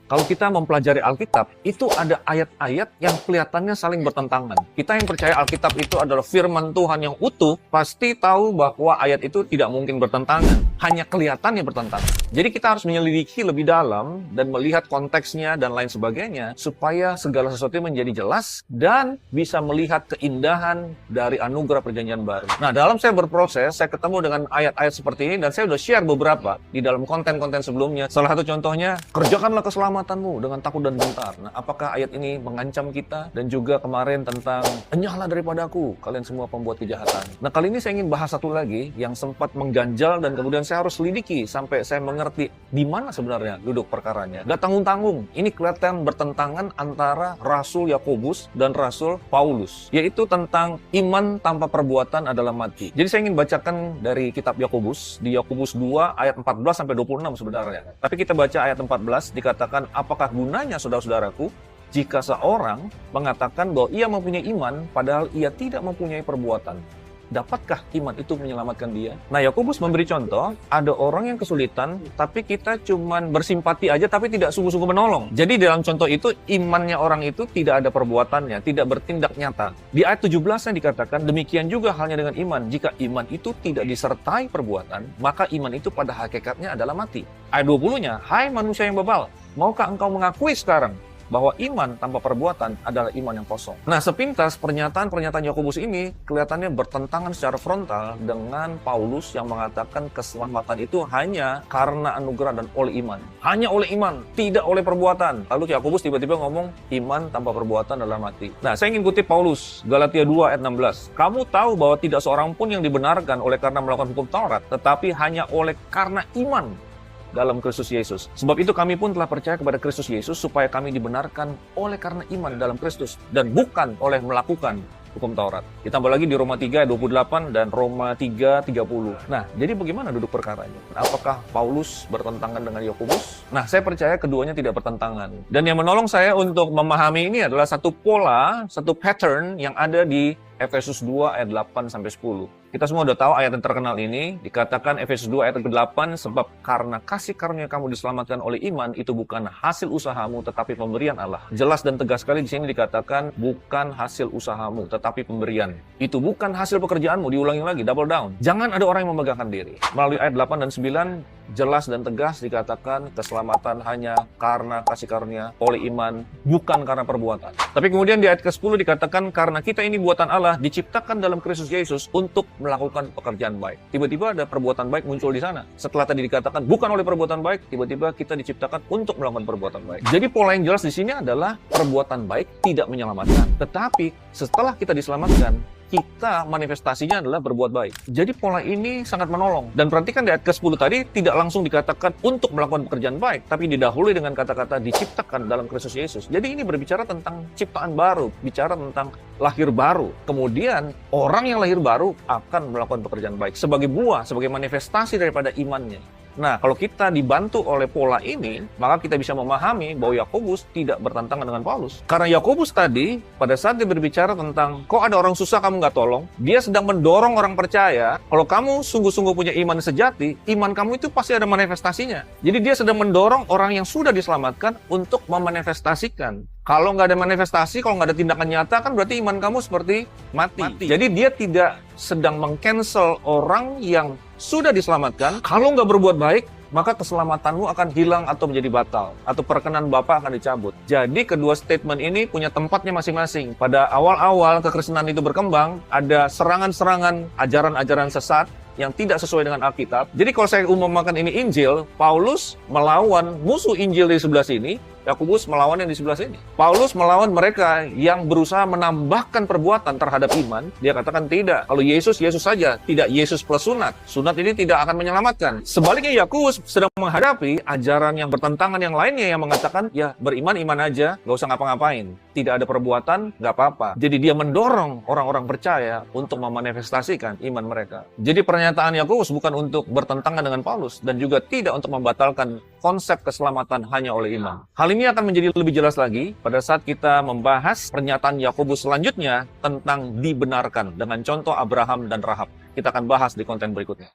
Kalau kita mempelajari Alkitab, itu ada ayat-ayat yang kelihatannya saling bertentangan. Kita yang percaya Alkitab itu adalah firman Tuhan yang utuh, pasti tahu bahwa ayat itu tidak mungkin bertentangan. Hanya kelihatannya bertentangan. Jadi kita harus menyelidiki lebih dalam dan melihat konteksnya dan lain sebagainya, supaya segala sesuatu menjadi jelas dan bisa melihat keindahan dari anugerah perjanjian baru. Nah, dalam saya berproses, saya ketemu dengan ayat-ayat seperti ini, dan saya sudah share beberapa di dalam konten-konten sebelumnya. Salah satu contohnya, kerjakanlah keselamatanmu dengan takut dan gentar. Nah, apakah ayat ini mengancam kita? Dan juga kemarin tentang, enyahlah daripada aku, kalian semua pembuat kejahatan. Nah, kali ini saya ingin bahas satu lagi yang sempat mengganjal dan kemudian saya harus selidiki sampai saya mengerti di mana sebenarnya duduk perkaranya. Gak tanggung-tanggung, ini kelihatan bertentangan antara Rasul Yakobus dan Rasul Paulus, yaitu tentang iman tanpa perbuatan adalah mati. Jadi saya ingin bacakan dari kitab Yakobus, di Yakobus 2 ayat 14 sampai 26 sebenarnya. Tapi kita baca ayat 14, dikatakan, apakah gunanya saudara-saudaraku jika seorang mengatakan bahwa ia mempunyai iman padahal ia tidak mempunyai perbuatan? Dapatkah iman itu menyelamatkan dia? Nah, Yakobus memberi contoh, ada orang yang kesulitan, tapi kita cuman bersimpati aja, tapi tidak sungguh-sungguh menolong. Jadi dalam contoh itu, imannya orang itu tidak ada perbuatannya, tidak bertindak nyata. Di ayat 17 yang dikatakan, demikian juga halnya dengan iman. Jika iman itu tidak disertai perbuatan, maka iman itu pada hakikatnya adalah mati. Ayat 20-nya, hai manusia yang bebal, maukah engkau mengakui sekarang bahwa iman tanpa perbuatan adalah iman yang kosong. Nah, sepintas pernyataan-pernyataan Yakobus ini kelihatannya bertentangan secara frontal dengan Paulus yang mengatakan keselamatan itu hanya karena anugerah dan oleh iman. Hanya oleh iman, tidak oleh perbuatan. Lalu Yakobus tiba-tiba ngomong, iman tanpa perbuatan adalah mati. Nah, saya ingin kutip Paulus, Galatia 2 ayat 16. Kamu tahu bahwa tidak seorang pun yang dibenarkan oleh karena melakukan hukum Taurat, tetapi hanya oleh karena iman dalam Kristus Yesus. Sebab itu kami pun telah percaya kepada Kristus Yesus supaya kami dibenarkan oleh karena iman dalam Kristus dan bukan oleh melakukan hukum Taurat. Ditambah lagi di Roma 3 ayat 28 dan Roma 3 30. Nah, jadi bagaimana duduk perkaranya? Apakah Paulus bertentangan dengan Yakobus? Nah, saya percaya keduanya tidak bertentangan. Dan yang menolong saya untuk memahami ini adalah satu pola, satu pattern yang ada di Efesus 2 ayat 8 sampai 10. Kita semua udah tahu ayat yang terkenal ini, dikatakan Efesus 2 ayat ke-8, sebab karena kasih karunia kamu diselamatkan oleh iman, itu bukan hasil usahamu tetapi pemberian Allah. Jelas dan tegas sekali di sini dikatakan bukan hasil usahamu tetapi pemberian. Itu bukan hasil pekerjaanmu, diulangi lagi, double down. Jangan ada orang yang memegahkan diri. Melalui ayat 8 dan 9 jelas dan tegas dikatakan keselamatan hanya karena kasih karunia oleh iman, bukan karena perbuatan. Tapi kemudian di ayat ke-10 dikatakan karena kita ini buatan Allah, diciptakan dalam Kristus Yesus untuk melakukan pekerjaan baik. Tiba-tiba ada perbuatan baik muncul di sana. Setelah tadi dikatakan bukan oleh perbuatan baik, tiba-tiba kita diciptakan untuk melakukan perbuatan baik. Jadi pola yang jelas di sini adalah perbuatan baik tidak menyelamatkan. Tetapi setelah kita diselamatkan, kita manifestasinya adalah berbuat baik. Jadi pola ini sangat menolong. Dan perhatikan di ayat ke-10 tadi tidak langsung dikatakan untuk melakukan pekerjaan baik, tapi didahului dengan kata-kata diciptakan dalam Kristus Yesus. Jadi ini berbicara tentang ciptaan baru, bicara tentang lahir baru. Kemudian orang yang lahir baru akan melakukan pekerjaan baik sebagai buah, sebagai manifestasi daripada imannya. Nah, kalau kita dibantu oleh pola ini, maka kita bisa memahami bahwa Yakobus tidak bertentangan dengan Paulus. Karena Yakobus tadi, pada saat dia berbicara tentang, kok ada orang susah kamu nggak tolong? Dia sedang mendorong orang percaya, kalau kamu sungguh-sungguh punya iman sejati, iman kamu itu pasti ada manifestasinya. Jadi dia sedang mendorong orang yang sudah diselamatkan untuk memanifestasikan. Kalau nggak ada manifestasi, kalau nggak ada tindakan nyata, kan berarti iman kamu seperti mati. Jadi dia tidak sedang meng-cancel orang yang sudah diselamatkan. Kalau nggak berbuat baik, maka keselamatanmu akan hilang atau menjadi batal. Atau perkenan Bapa akan dicabut. Jadi kedua statement ini punya tempatnya masing-masing. Pada awal-awal kekristenan itu berkembang, ada serangan-serangan ajaran-ajaran sesat yang tidak sesuai dengan Alkitab. Jadi kalau saya umpamakan ini Injil, Paulus melawan musuh Injil di sebelah sini, Yakobus melawan yang di sebelah sini. Paulus melawan mereka yang berusaha menambahkan perbuatan terhadap iman. Dia katakan tidak. Kalau Yesus, Yesus saja. Tidak Yesus plus sunat. Sunat ini tidak akan menyelamatkan. Sebaliknya Yakobus sedang menghadapi ajaran yang bertentangan yang lainnya yang mengatakan, ya beriman, iman aja, gak usah ngapa-ngapain. Tidak ada perbuatan, gak apa-apa. Jadi dia mendorong orang-orang percaya untuk memanifestasikan iman mereka. Jadi pernyataan Yakobus bukan untuk bertentangan dengan Paulus dan juga tidak untuk membatalkan konsep keselamatan hanya oleh iman. Hal ini akan menjadi lebih jelas lagi pada saat kita membahas pernyataan Yakobus selanjutnya tentang dibenarkan dengan contoh Abraham dan Rahab. Kita akan bahas di konten berikutnya.